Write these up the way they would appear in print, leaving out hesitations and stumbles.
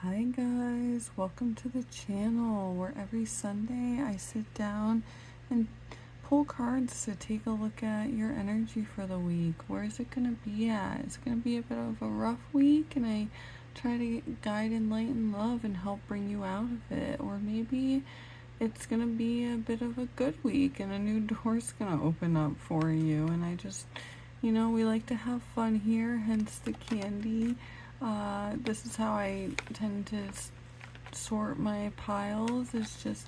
Hi guys, welcome to the channel where every Sunday I sit down and pull cards to take a look at your energy for the week. Where is it going to be at? It's going to be a bit of a rough week and I try to guide and light and love and help bring you out of it. Or maybe it's going to be a bit of a good week and a new door's going to open up for you. And I just, we like to have fun here, hence the candy. This is how I tend to sort my piles, is just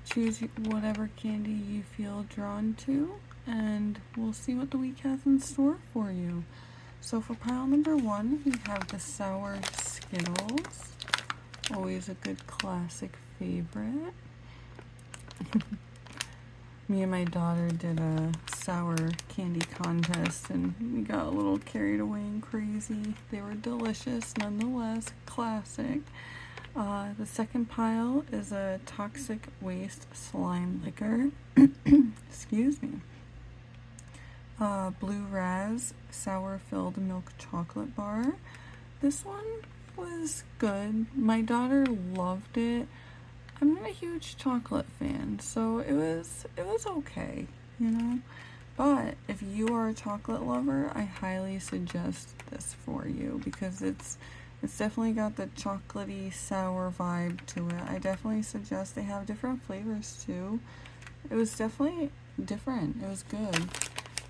choose whatever candy you feel drawn to, and we'll see what the week has in store for you. So for pile number 1, we have the sour Skittles, always a good classic favorite. Me and my daughter did a sour candy contest and we got a little carried away and crazy. They were delicious nonetheless, classic. The second pile is a toxic waste slime liquor. Excuse me. Blue Raz sour filled milk chocolate bar. This one was good. My daughter loved it. I'm not a huge chocolate fan, so it was okay, But if you are a chocolate lover, I highly suggest this for you because it's definitely got the chocolatey sour vibe to it. I definitely suggest. They have different flavors too. It was definitely different. It was good.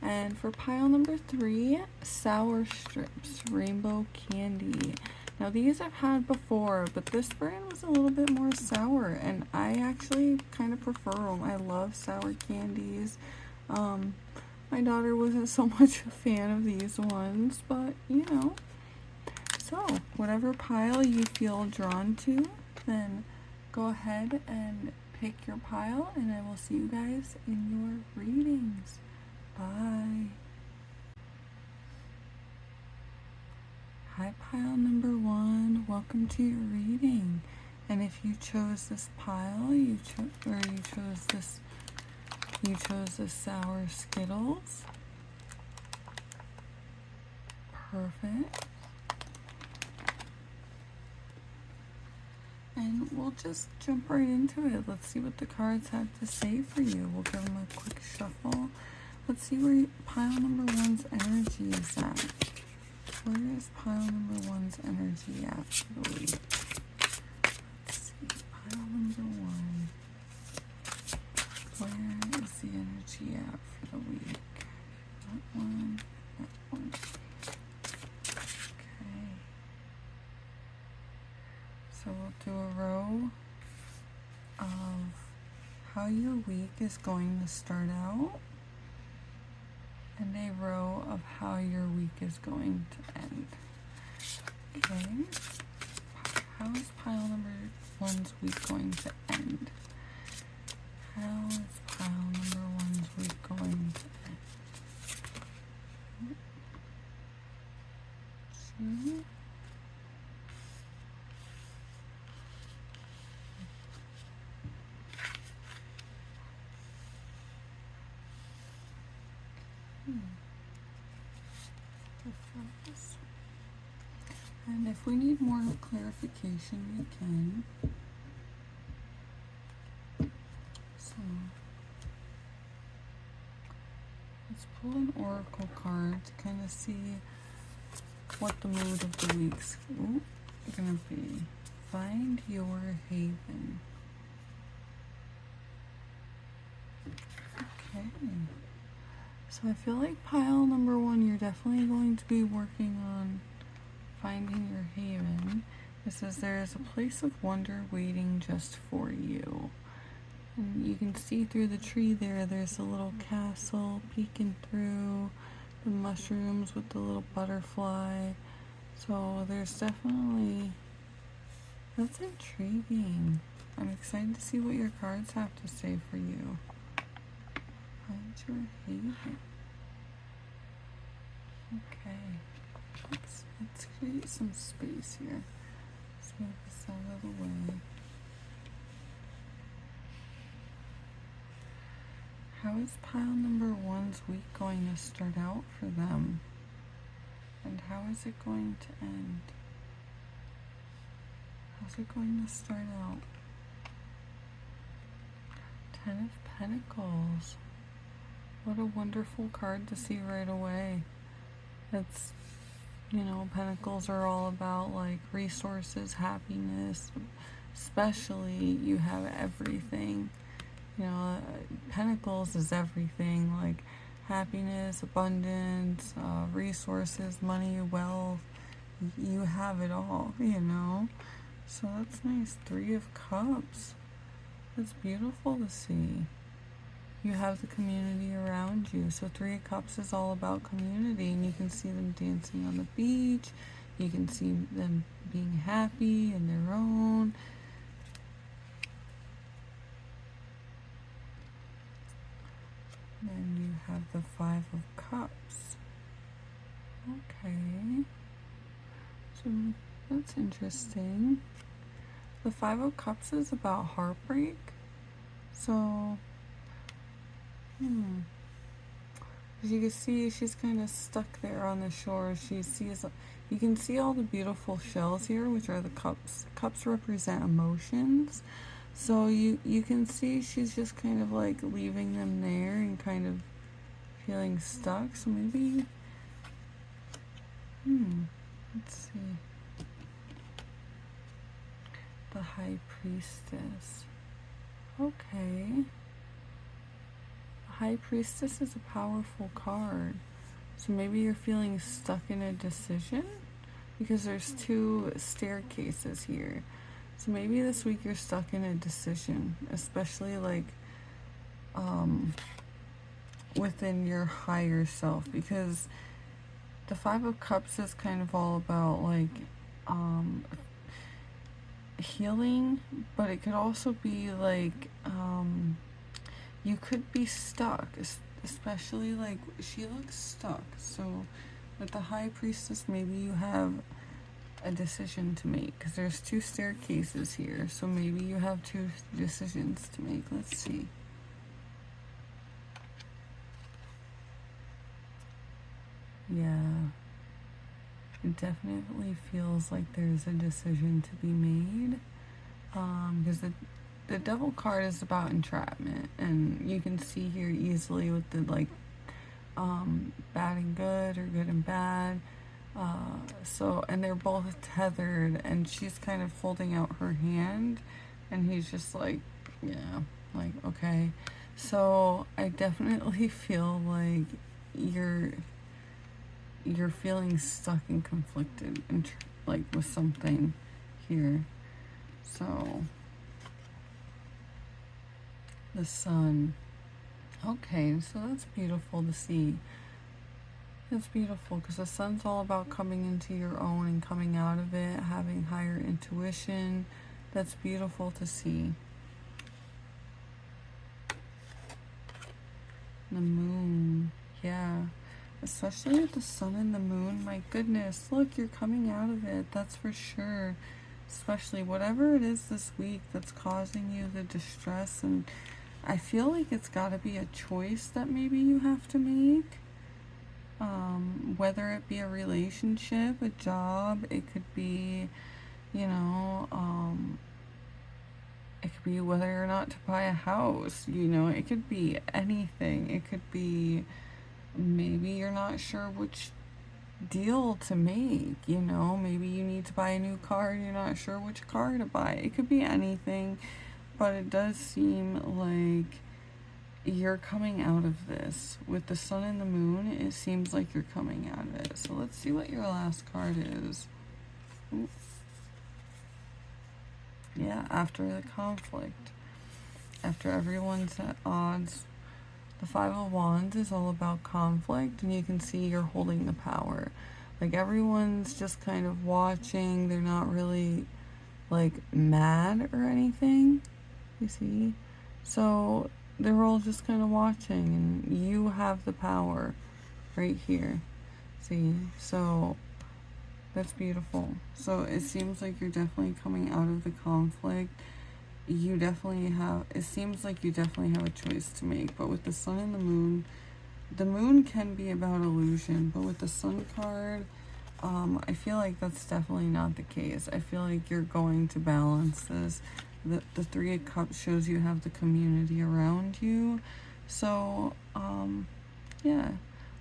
And for pile number 3, sour strips, rainbow candy. Now these I've had before, but this brand was a little bit more sour, and I actually kind of prefer them. I love sour candies. My daughter wasn't so much a fan of these ones, but So whatever pile you feel drawn to, then go ahead and pick your pile, and I will see you guys in your readings. Bye. Hi, pile number 1. Welcome to your reading. And if you chose this pile, you chose the sour Skittles. Perfect. And we'll just jump right into it. Let's see what the cards have to say for you. We'll give them a quick shuffle. Let's see where pile number 1's energy is at. Where is pile number 1's energy at for the week? Let's see, pile number 1. Where is the energy at for the week? That one, that one. Okay. So we'll do a row of how your week is going to start out, and a row of how your week is going to end. Okay, how is pile number 1's week going to end? How is pile number 1's week going to end? 2. And if we need more clarification, we can. So let's pull an oracle card to kind of see what the mood of the week's gonna be. Find your haven. Okay. So I feel like pile number 1, you're definitely going to be working on finding your haven. It says there is a place of wonder waiting just for you. And you can see through the tree there's a little castle peeking through the mushrooms with the little butterfly. So there's definitely, that's intriguing. I'm excited to see what your cards have to say for you. Find your haven. Okay, let's create some space here. Let's move this out of the way. How is pile number 1's week going to start out for them? And how is it going to end? How how's it going to start out? Ten of Pentacles. What a wonderful card to see right away. It's, you know, Pentacles are all about like resources, happiness, especially you have everything. You know, Pentacles is everything, like happiness, abundance, resources, money, wealth. You have it all, you know. So that's nice. Three of Cups. It's beautiful to see. You have the community around you. So Three of Cups is all about community, and you can see them dancing on the beach. You can see them being happy in their own. Then you have the Five of Cups. Okay. So that's interesting. The Five of Cups is about heartbreak. So, as you can see, she's kind of stuck there on the shore. She sees, you can see all the beautiful shells here, which are the cups. Cups represent emotions. So you can see she's just kind of like leaving them there and kind of feeling stuck. So maybe, let's see. The High Priestess. Okay. The High Priestess is a powerful card. So maybe you're feeling stuck in a decision because there's two staircases here. So maybe this week you're stuck in a decision, especially like within your higher self, because the Five of Cups is kind of all about like healing, but it could also be like you could be stuck, especially like she looks stuck. So with the High Priestess, maybe you have a decision to make, because there's two staircases here, so maybe you have two decisions to make. Let's see. Yeah, it definitely feels like there's a decision to be made, because the Devil card is about entrapment, and you can see here easily with the like bad and good or good and bad. So, and they're both tethered, and she's kind of holding out her hand, and he's just like, yeah, like, okay. So I definitely feel like you're feeling stuck and conflicted and like with something here. So the Sun. Okay, so that's beautiful to see. It's beautiful because the Sun's all about coming into your own and coming out of it, having higher intuition. That's beautiful to see. The Moon, yeah. Especially with the Sun and the Moon, my goodness, look, you're coming out of it, that's for sure. Especially whatever it is this week that's causing you the distress, and I feel like it's got to be a choice that maybe you have to make. Whether it be a relationship, a job, it could be, you know, it could be whether or not to buy a house, you know, it could be anything. It could be maybe you're not sure which deal to make, you know, maybe you need to buy a new car and you're not sure which car to buy. It could be anything, but it does seem like you're coming out of this. With the Sun and the Moon, it seems like you're coming out of it. So let's see what your last card is. Ooh. Yeah, after the conflict. After everyone's at odds. The Five of Wands is all about conflict, and you can see you're holding the power. Like everyone's just kind of watching. They're not really like mad or anything. You see? So they're all just kind of watching, and you have the power right here. See? So that's beautiful. So it seems like you're definitely coming out of the conflict. You definitely have, it seems like you definitely have a choice to make. But with the Sun and the Moon can be about illusion, but with the Sun card, I feel like that's definitely not the case. I feel like you're going to balance this. The Three of Cups shows you have the community around you. So, yeah.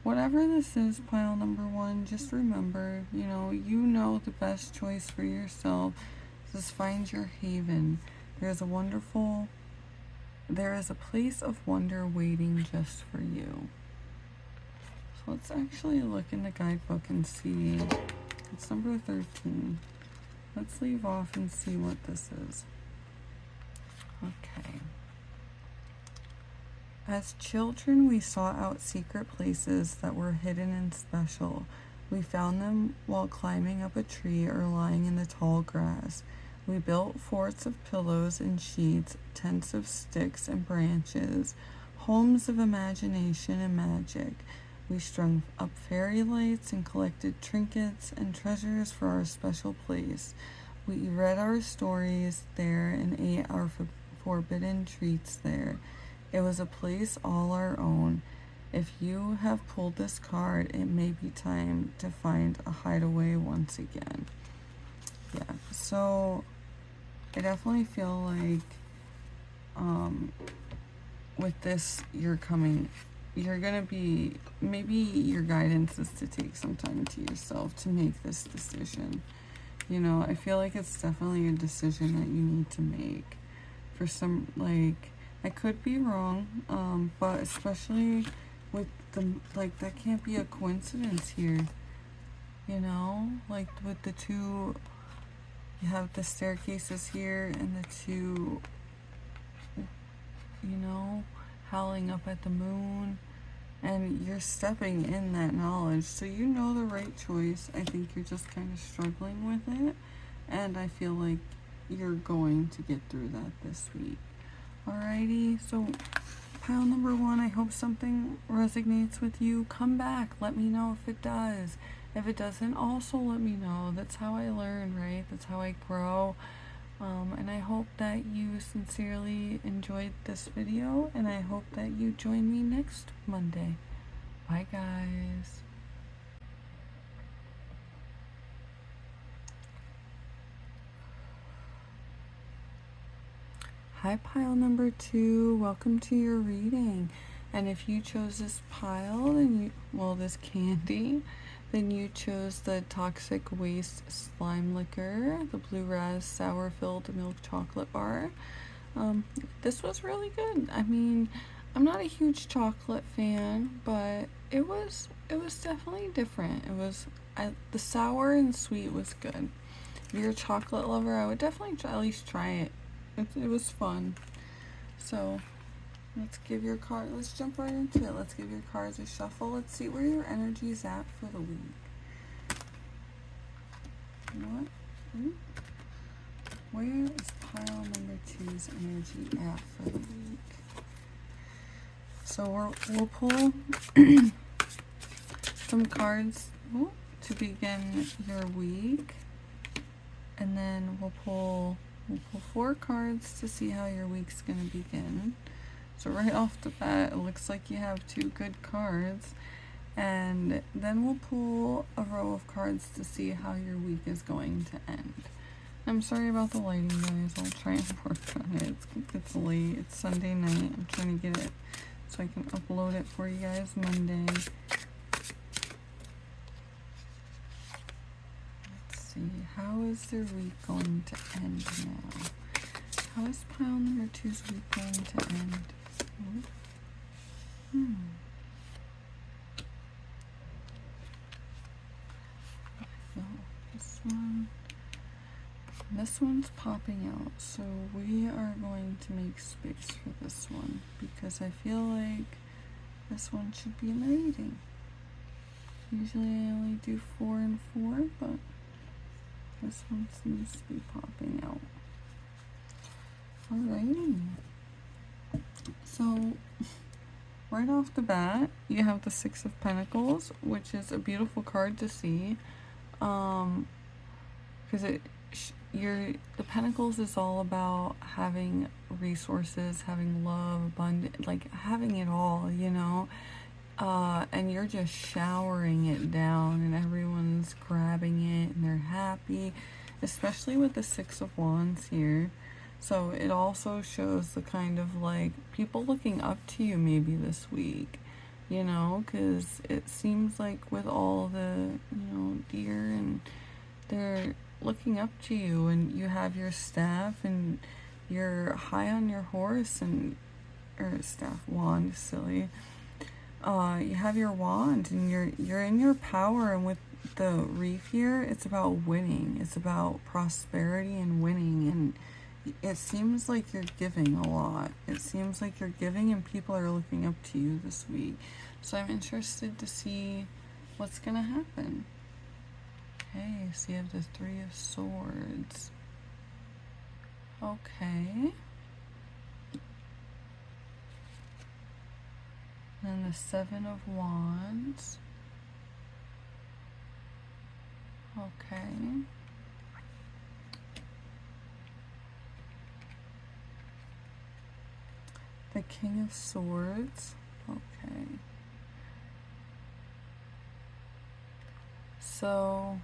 Whatever this is, pile number one, just remember, you know the best choice for yourself. Just find your haven. There is a place of wonder waiting just for you. So let's actually look in the guidebook and see. It's number 13. Let's leave off and see what this is. Okay. As children, we sought out secret places that were hidden and special. We found them while climbing up a tree or lying in the tall grass. We built forts of pillows and sheets, tents of sticks and branches, homes of imagination and magic. We strung up fairy lights and collected trinkets and treasures for our special place. We read our stories there and ate our forbidden treats there. It was a place all our own. If you have pulled this card, it may be time to find a hideaway once again. Yeah, so I definitely feel like with this, you're gonna be, maybe your guidance is to take some time to yourself to make this decision. I feel like it's definitely a decision that you need to make. For some, like, I could be wrong, but especially with that can't be a coincidence here. Like with the two, you have the staircases here and the two, howling up at the moon, and you're stepping in that knowledge, so you know the right choice. I think you're just kind of struggling with it, and I feel like you're going to get through that this week. Alrighty, so pile number one, I hope something resonates with you. Come back, let me know if it does. If it doesn't, also let me know. That's how I learn, right? That's how I grow. And I hope that you sincerely enjoyed this video, and I hope that you join me next Monday. Bye, guys. Hi, pile number two. Welcome to your reading. And if you chose this pile, this candy, then you chose the Toxic Waste Slime Liquor, the Blue Raz Sour Filled Milk Chocolate Bar. This was really good. I mean, I'm not a huge chocolate fan, but it was definitely different. The sour and sweet was good. If you're a chocolate lover, I would definitely at least try it. It was fun. So let's jump right into it. Let's give your cards a shuffle. Let's see where your energy's at for the week. You know what? Where is pile number two's energy at for the week? So we'll pull some cards to begin your week, and then we'll pull 4 cards to see how your week's gonna begin. So right off the bat, it looks like you have 2 good cards, and then we'll pull a row of cards to see how your week is going to end. I'm sorry about the lighting, guys. I'll try and work on it. It's late. It's Sunday night. I'm trying to get it so I can upload it for you guys Monday. Let's see. How is their week going to end now? How is pile number 2's week going to end? No, this one's popping out, so we are going to make space for this one because I feel like this one should be in the reading. Usually I only do 4 and 4, but this one seems to be popping out. Alrighty. So right off the bat, you have the 6 of Pentacles, which is a beautiful card to see, because the Pentacles is all about having resources, having love, abundance, like having it all, and you're just showering it down, and everyone's grabbing it, and they're happy, especially with the Six of Wands here. So it also shows the kind of like people looking up to you maybe this week, you know, because it seems like with all the, deer, and they're looking up to you, and you have your staff, and you're high on your horse, and or staff, wand, silly. You have your wand, and you're in your power, and with the reef here, it's about winning. It's about prosperity and winning, and it seems like you're giving a lot. It seems like you're giving, and people are looking up to you this week. So I'm interested to see what's gonna happen. Okay, so you have the Three of Swords. Okay. And the Seven of Wands. Okay. The King of Swords. Okay. So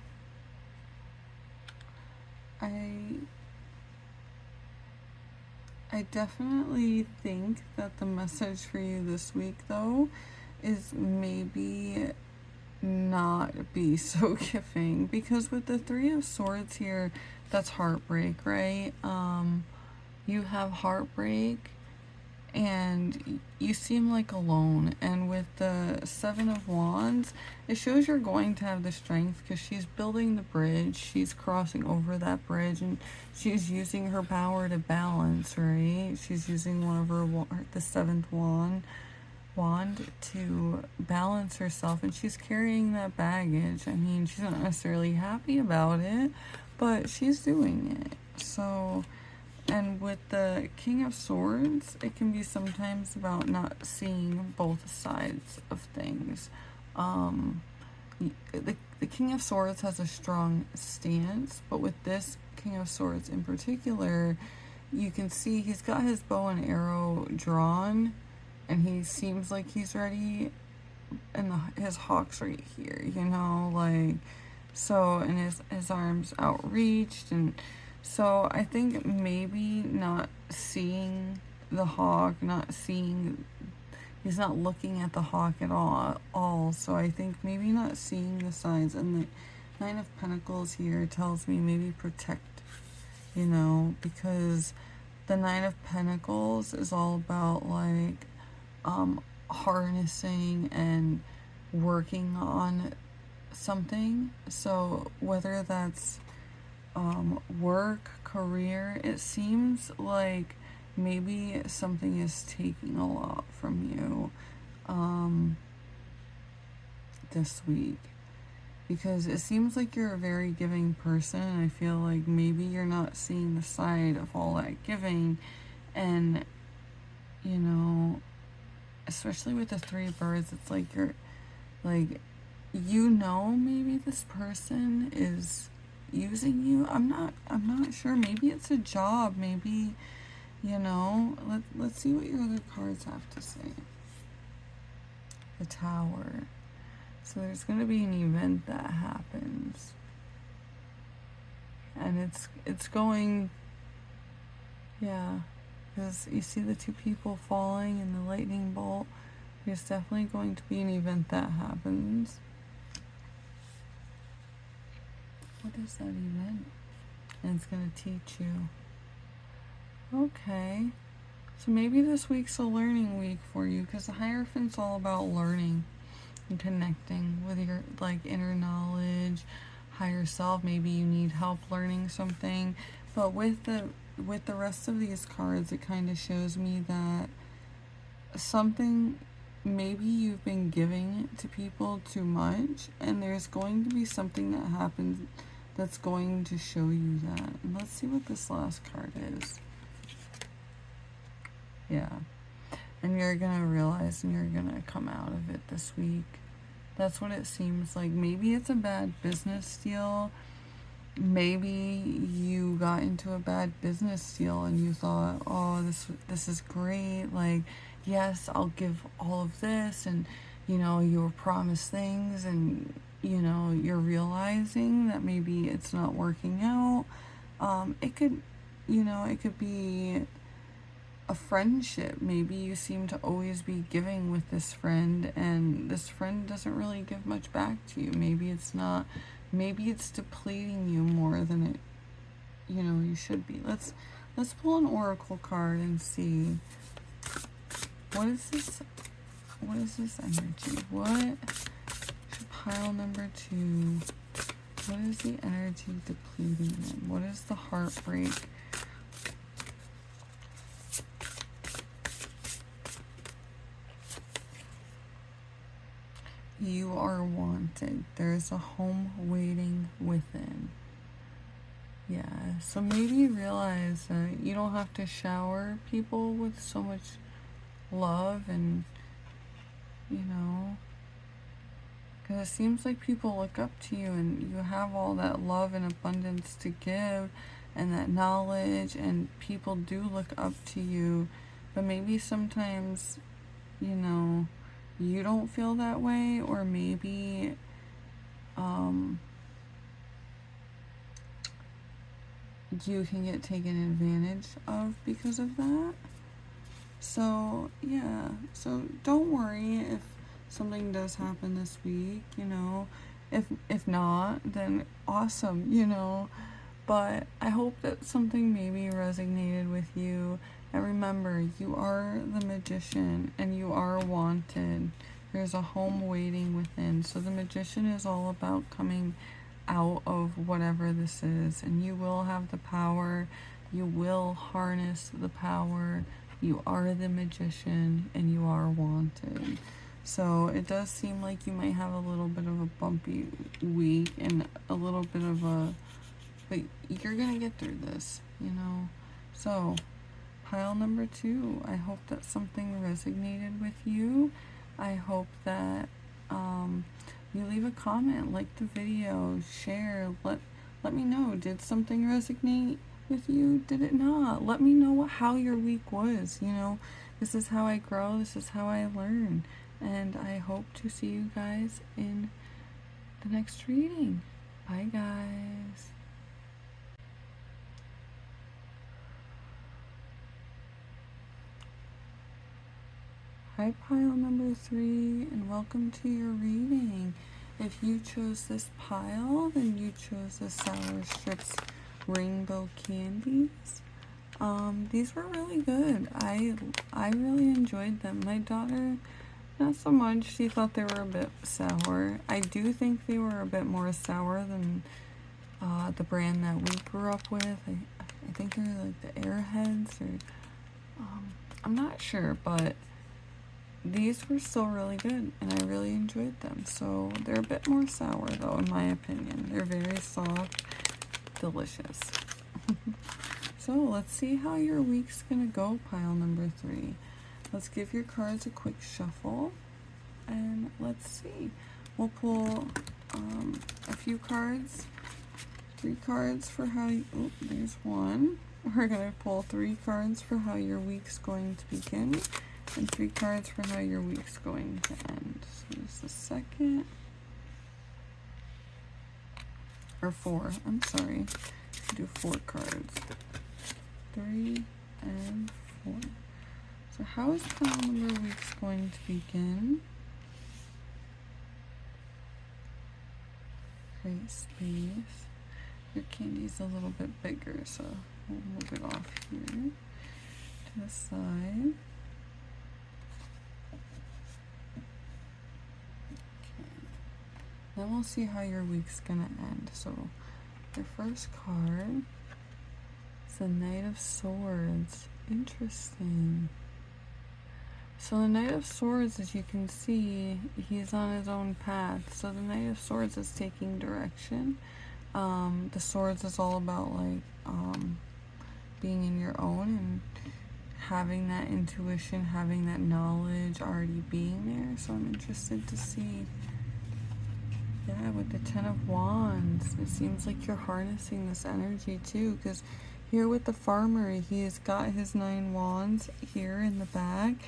I definitely think that the message for you this week, though, is maybe not be so giving, because with the Three of Swords here, that's heartbreak, right? You have heartbreak, and you seem like alone, and with the Seven of Wands, it shows you're going to have the strength, because she's building the bridge, she's crossing over that bridge, and she's using her power to balance, right? She's using one of the seventh wand to balance herself, and she's carrying that baggage. I mean, she's not necessarily happy about it, but she's doing it. So, and with the King of Swords, it can be sometimes about not seeing both sides of things. The King of Swords has a strong stance, but with this King of Swords in particular, you can see he's got his bow and arrow drawn, and he seems like he's ready, and his hawk's right here, like, so, and his arms outreached, and so I think maybe not seeing the hawk, he's not looking at the hawk at all. So I think maybe not seeing the signs. And the Nine of Pentacles here tells me maybe protect, because the Nine of Pentacles is all about like harnessing and working on something. So whether that's work, career, it seems like maybe something is taking a lot from you this week, because it seems like you're a very giving person, and I feel like maybe you're not seeing the side of all that giving, and especially with the three birds, it's like you're like, maybe this person is using you. I'm not sure. Maybe it's a job, maybe, let's see what your other cards have to say. The Tower. So there's going to be an event that happens, and it's going, yeah, because you see the two people falling in the lightning bolt. There's definitely going to be an event that happens. What is that event? And it's going to teach you. Okay. So maybe this week's a learning week for you, because the Hierophant's all about learning and connecting with your inner knowledge, higher self. Maybe you need help learning something. But with the rest of these cards, it kind of shows me that something, maybe you've been giving to people too much, and there's going to be something that happens that's going to show you that. And let's see what this last card is. Yeah. And you're going to realize, and you're going to come out of it this week. That's what it seems like. Maybe it's a bad business deal. Maybe you got into a bad business deal and you thought, oh, this is great. Like, yes, I'll give all of this, and you know, you were promised things and, you know, you're realizing that maybe it's not working out. It could, you know, it could be a friendship. Maybe you seem to always be giving with this friend, and this friend doesn't really give much back to you. Maybe it's not, maybe it's depleting you more than it, you know, you should be. Let's pull an oracle card and see what is this energy. What pile number 2, what is the energy depleting them? What is the heartbreak? You are wanted. There's a home waiting within. Yeah, so maybe you realize that you don't have to shower people with so much love, and, you know, because it seems like people look up to you and you have all that love and abundance to give and that knowledge, and people do look up to you, but maybe sometimes, you know, you don't feel that way, or maybe you can get taken advantage of because of that. So yeah, so don't worry if something does happen this week, you know. If not, then awesome, you know. But I hope that something maybe resonated with you. And remember, you are the magician and you are wanted. There's a home waiting within. So the magician is all about coming out of whatever this is, and you will have the power. You will harness the power. You are the magician and you are wanted. So it does seem like you might have a little bit of a bumpy week and a little bit of a, but you're gonna get through this, you know. So pile number 2, I hope that something resonated with you. I hope that you leave a comment, like the video, share, let me know, did something resonate with you? Did it not? Let me know how your week was, you know. This is how I grow, this is how I learn, and I hope to see you guys in the next reading. Bye guys. Hi pile number 3, and welcome to your reading. If you chose this pile, then you chose the Sour Strips Rainbow Candies. These were really good. I really enjoyed them. My daughter, not so much. She thought they were a bit sour. I do think they were a bit more sour than the brand that we grew up with. I think they were like the Airheads, or I'm not sure, but these were still really good, and I really enjoyed them. So they're a bit more sour, though, in my opinion. They're very soft, delicious. So let's see how your week's gonna go, pile number 3. Let's give your cards a quick shuffle, and let's see. We'll pull a few cards, 3 cards for how you, oh, there's one. We're gonna pull 3 cards for how your week's going to begin, and 3 cards for how your week's going to end. So just a second. Or 4, I'm sorry. Do 4 cards. 3 and 4. So how is pile number week's going to begin? Create space. Your candy's a little bit bigger, so we'll move it off here to the side. Then we'll see how your week's gonna end. So your first card is the Knight of Swords. Interesting. So the Knight of Swords, as you can see, he's on his own path. So the Knight of Swords is taking direction. The Swords is all about like being in your own and having that intuition, having that knowledge already being there. So I'm interested to see. Yeah, with the 10 of Wands, it seems like you're harnessing this energy too, because here with the farmer, he has got his 9 wands here in the bag,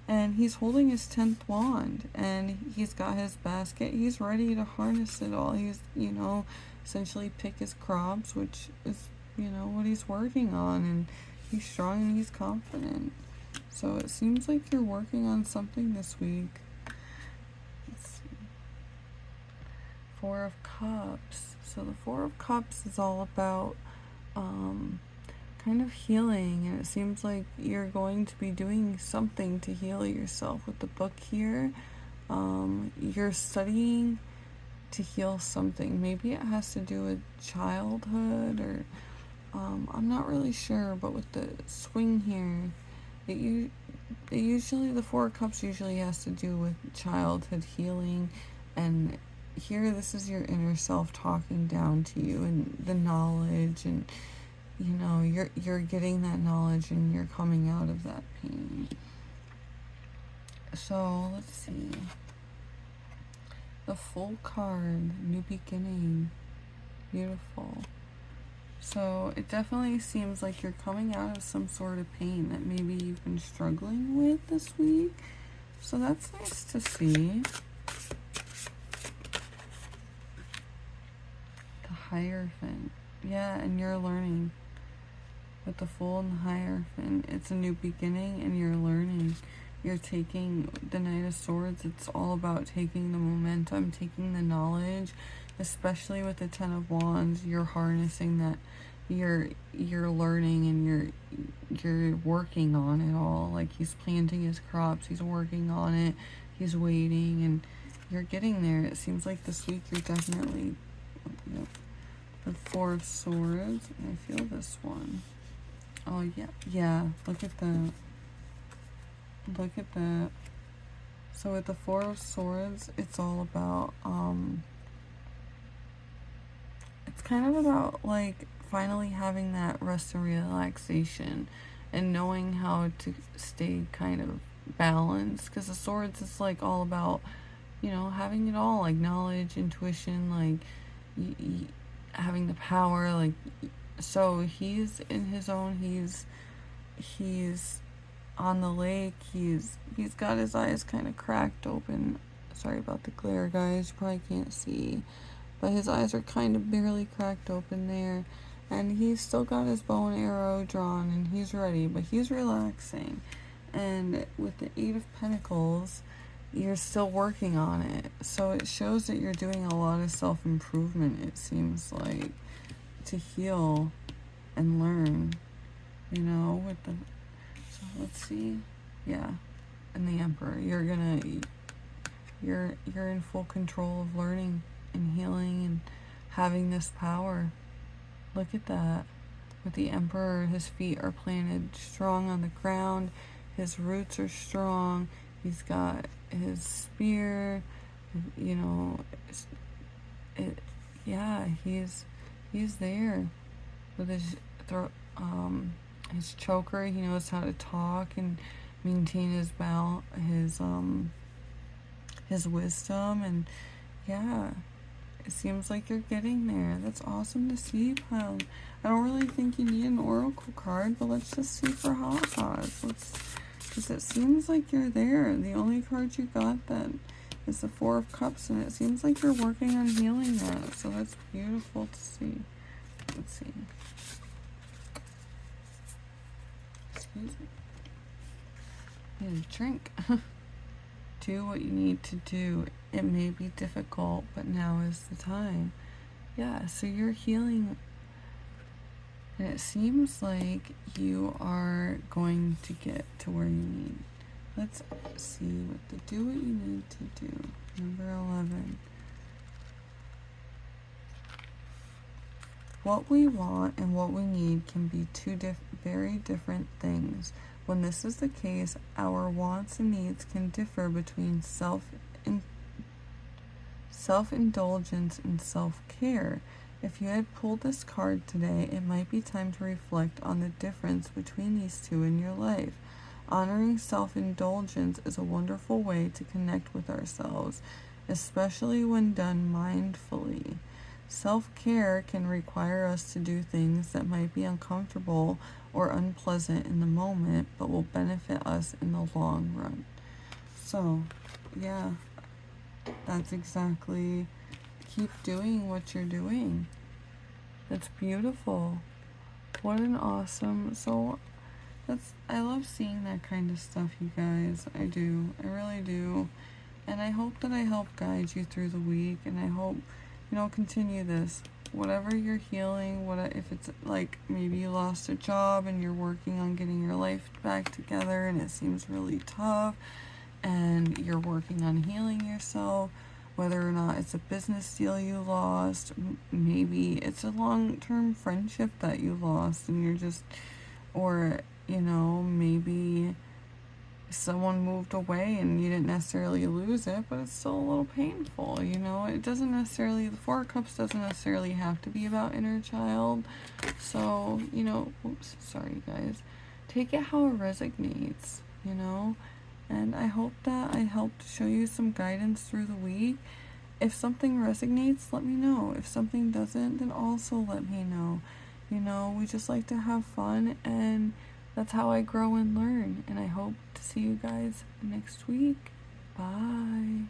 and he's holding his 10th wand, and he's got his basket. He's ready to harness it all. He's, essentially pick his crops, which is, what he's working on, and he's strong and he's confident. So it seems like you're working on something this week. Let's see. Four of Cups. So the Four of Cups is all about kind of healing, and it seems like you're going to be doing something to heal yourself with the book here. You're studying to heal something. Maybe it has to do with childhood, or I'm not really sure, but with the swing here, the Four of Cups usually has to do with childhood healing, and here this is your inner self talking down to you, and the knowledge, and you're getting that knowledge, and you're coming out of that pain. So let's see. The Full card, new beginning, beautiful. So it definitely seems like you're coming out of some sort of pain that maybe you've been struggling with this week. So that's nice to see. The Hierophant. Yeah, and you're learning. With the Fool and the Hierophant, it's a new beginning, and you're learning. You're taking the Knight of Swords. It's all about taking the momentum, taking the knowledge, especially with the Ten of Wands. You're harnessing that. You're learning, and you're working on it all. Like, he's planting his crops, he's working on it, he's waiting, and you're getting there. It seems like this week you're definitely, the Four of Swords. I feel this one. Oh yeah. Look at that. So with the Four of Swords, it's all about it's kind of about like finally having that rest and relaxation, and knowing how to stay kind of balanced, because the Swords is like all about having it all, like knowledge, intuition, like having the power, like. So he's in his own, he's on the lake, he's got his eyes kind of cracked open. Sorry about the glare, guys, you probably can't see, but his eyes are kind of barely cracked open there, and he's still got his bow and arrow drawn, and he's ready, but he's relaxing. And with the Eight of Pentacles, you're still working on it, so it shows that you're doing a lot of self-improvement, it seems like, to heal and learn, with the. So let's see. Yeah. And the Emperor, you're in full control of learning and healing and having this power. Look at that. With the Emperor, his feet are planted strong on the ground, his roots are strong, he's got his spear, he's there with his throat, his choker. He knows how to talk and maintain his wisdom, and yeah, it seems like you're getting there. That's awesome to see, pal. I don't really think you need an oracle card, but let's just see for ha-has. Because it seems like you're there. The only card you got that is the Four of Cups, and it seems like you're working on healing that. So that's beautiful to see. Let's see. Excuse me. Need a drink. Do what you need to do. It may be difficult, but now is the time. Yeah, so you're healing, and it seems like you are going to get to where you need. Let's see what do what you need to do. Number 11. What we want and what we need can be two very different things. When this is the case, our wants and needs can differ between self-indulgence and self-care. If you had pulled this card today, it might be time to reflect on the difference between these two in your life. Honoring self-indulgence is a wonderful way to connect with ourselves, especially when done mindfully. Self-care can require us to do things that might be uncomfortable or unpleasant in the moment, but will benefit us in the long run. So, yeah, that's exactly, keep doing what you're doing. That's beautiful. What an awesome, so I love seeing that kind of stuff, you guys. I do. I really do. And I hope that I help guide you through the week, and I hope, continue this. Whatever you're healing, if it's like maybe you lost a job and you're working on getting your life back together and it seems really tough, and you're working on healing yourself, whether or not it's a business deal you lost, maybe it's a long-term friendship that you lost and you're just, or, maybe someone moved away and you didn't necessarily lose it, but it's still a little painful, It doesn't necessarily, the Four of Cups doesn't necessarily have to be about inner child. So, oops, sorry guys. Take it how it resonates, And I hope that I helped show you some guidance through the week. If something resonates, let me know. If something doesn't, then also let me know. We just like to have fun, and that's how I grow and learn. And I hope to see you guys next week. Bye.